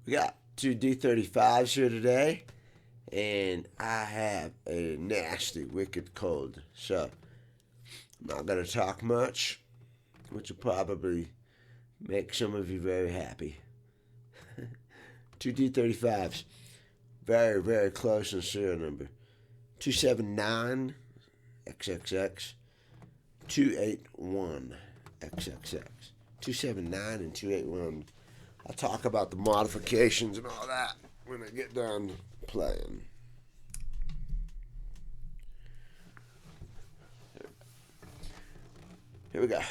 We got two D-35's here today, and I have a nasty, wicked cold. So, I'm not going to talk much, which will probably make some of you very happy. Two D-35's. Very, very close in serial number. 279 XXX, 281 XXX. 279 and 281. I'll talk about the modifications and all that when I get done playing. Here we go.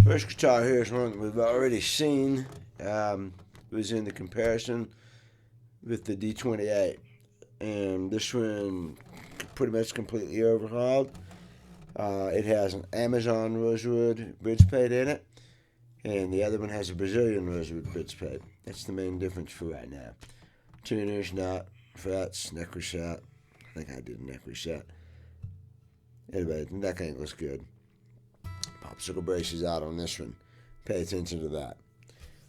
First guitar here is one that we've already seen. It was in the comparison with the D28. And this one pretty much completely overhauled. It has an Amazon rosewood bridge plate in it. And the other one has a Brazilian rosewood bridge plate. That's the main difference for right now. Tuners, not frets, neck reset. I think I did a neck reset. Anyway, the neck ain't looks good. Popsicle braces out on this one. Pay attention to that.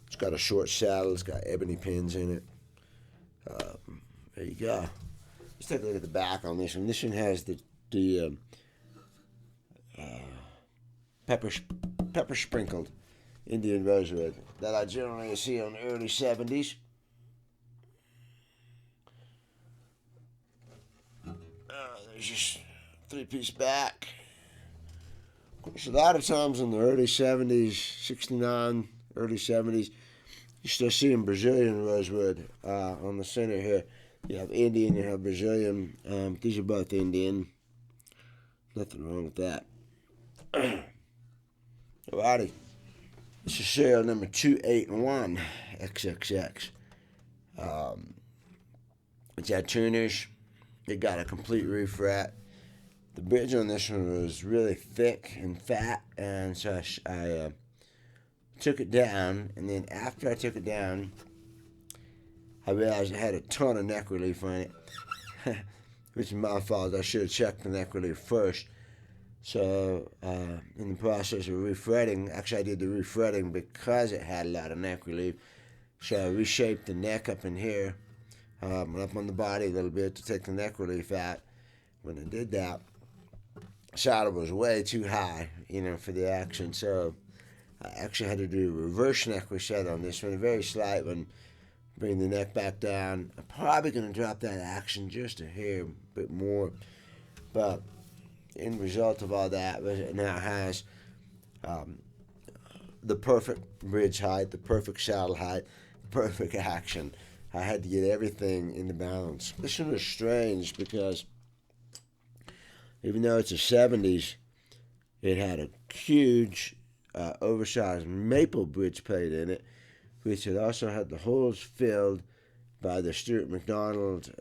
It's got a short saddle. It's got ebony pins in it. There you go. Let's take a look at the back on this one. This one has the pepper sprinkled Indian rosewood that I generally see on the early 70s. There's just 3-piece back. Of course, a lot of times in the early 70s, 69, early 70s, you start seeing Brazilian rosewood on the center here. You have Indian, you have Brazilian. These are both Indian. Nothing wrong with that. Alrighty. This is serial number 281 XXX. It's had tuners. It got a complete refret. The bridge on this one was really thick and fat, and so I took it down, and then after I took it down, I realized it had a ton of neck relief on it, which is my fault. I should have checked the neck relief first. So in the process of refretting, actually I did the refretting because it had a lot of neck relief. So I reshaped the neck up in here, and up on the body a little bit to take the neck relief out. When I did that, the saddle was way too high, for the action. So I actually had to do a reverse neck reset on this one, a very slight one. Bring the neck back down. I'm probably going to drop that action just a hair bit more. But end result of all that was it now has the perfect bridge height, the perfect saddle height, the perfect action. I had to get everything into balance. This one was strange because even though it's a 70s, it had a huge oversized maple bridge plate in it, which had also had the holes filled by the Stuart McDonald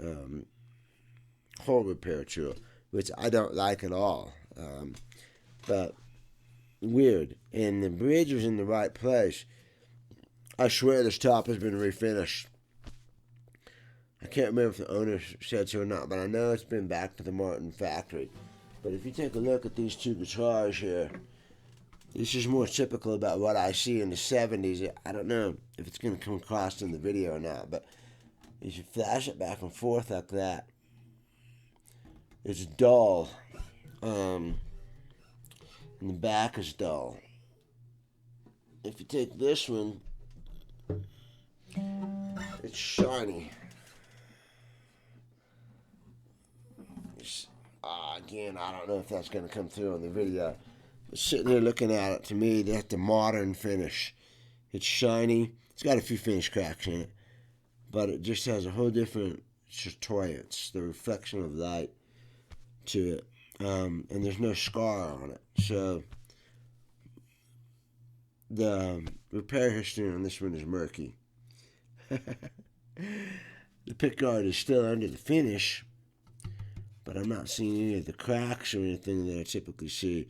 hole repair tool, which I don't like at all. But weird. And the bridge was in the right place. I swear this top has been refinished. I can't remember if the owner said so or not, but I know it's been back to the Martin factory. But if you take a look at these two guitars here, this is more typical about what I see in the 70s. I don't know if it's going to come across in the video or not, but if you flash it back and forth like that, it's dull. And the back is dull. If you take this one, it's shiny. Again, I don't know if that's going to come through on the video. But sitting here looking at it, to me, that's the modern finish. It's shiny. It's got a few finish cracks in it. But it just has a whole different chatoyance, the reflection of light to it. And there's no scar on it. So the repair history on this one is murky. The pickguard is still under the finish, but I'm not seeing any of the cracks or anything that I typically see.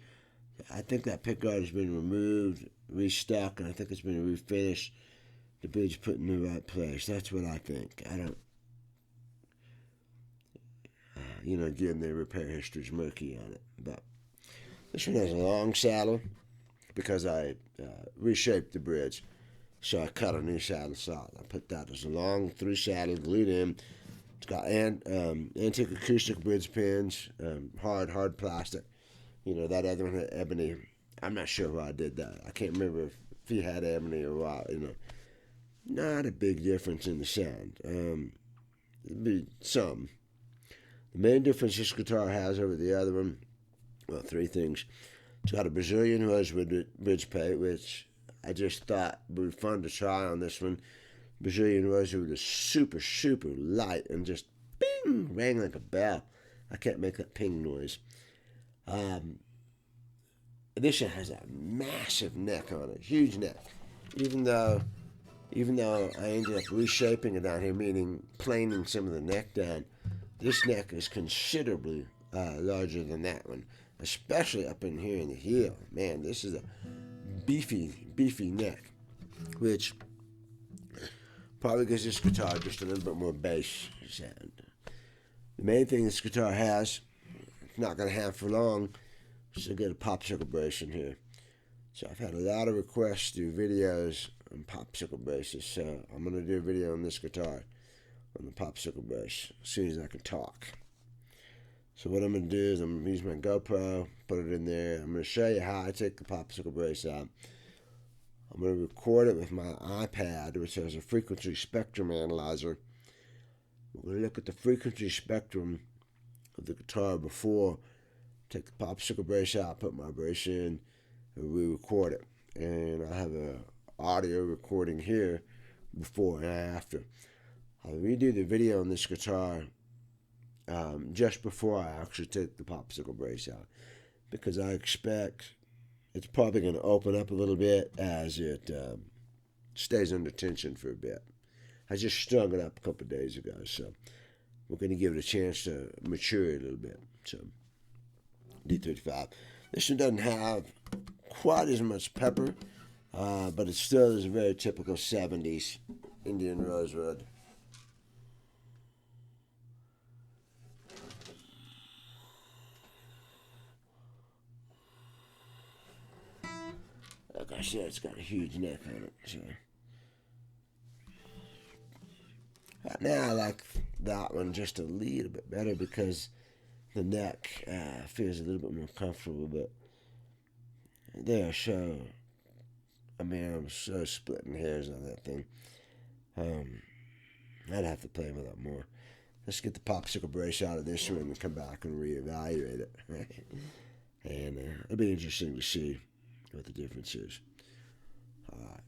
I think that pickguard has been removed, restuck, and I think it's been refinished. The bridge put in the right place. That's what I think. I don't, again, the repair history is murky on it. But this one has a long saddle because I reshaped the bridge. So I cut a new saddle slot. I put that as a long thru saddle, glued in. It's got antique acoustic bridge pins, hard plastic. That other one had ebony. I'm not sure why I did that. I can't remember if he had ebony or what. Not a big difference in the sound. It'd be some. The main difference this guitar has over the other one, well, three things. It's got a Brazilian rosewood bridge plate, which I just thought would be fun to try on this one. Brazilian rosewood is super, super light and just bing, rang like a bell. I can't make that ping noise. This one has a massive neck on it, huge neck. Even though I ended up reshaping it down here, meaning planing some of the neck down, this neck is considerably larger than that one, especially up in here in the heel. Man, this is a beefy neck, which probably gives this guitar just a little bit more bass sound. The main thing this guitar has, it's not going to have for long, is to get a popsicle brace in here. So I've had a lot of requests to do videos on popsicle braces, so I'm going to do a video on this guitar on the popsicle brace as soon as I can talk. So what I'm going to do is I'm going to use my GoPro, put it in there. I'm going to show you how I take the popsicle brace out. I'm going to record it with my iPad, which has a frequency spectrum analyzer. We're going to look at the frequency spectrum of the guitar before, take the popsicle brace out, put my brace in, and re-record it. And I have an audio recording here before and after. I'll redo the video on this guitar just before I actually take the popsicle brace out, because I expect it's probably going to open up a little bit as it stays under tension for a bit. I just strung it up a couple of days ago, so we're going to give it a chance to mature a little bit. So, D-35. This one doesn't have quite as much pepper, but it still is a very typical 70s Indian rosewood. Like I said, it's got a huge neck on it. So. Right now I like that one just a little bit better because the neck feels a little bit more comfortable, but they are so, I'm so splitting hairs on that thing. I'd have to play with it more. Let's get the popsicle brace out of this one and come back and reevaluate it. And it'll be interesting to see what the difference is. All right.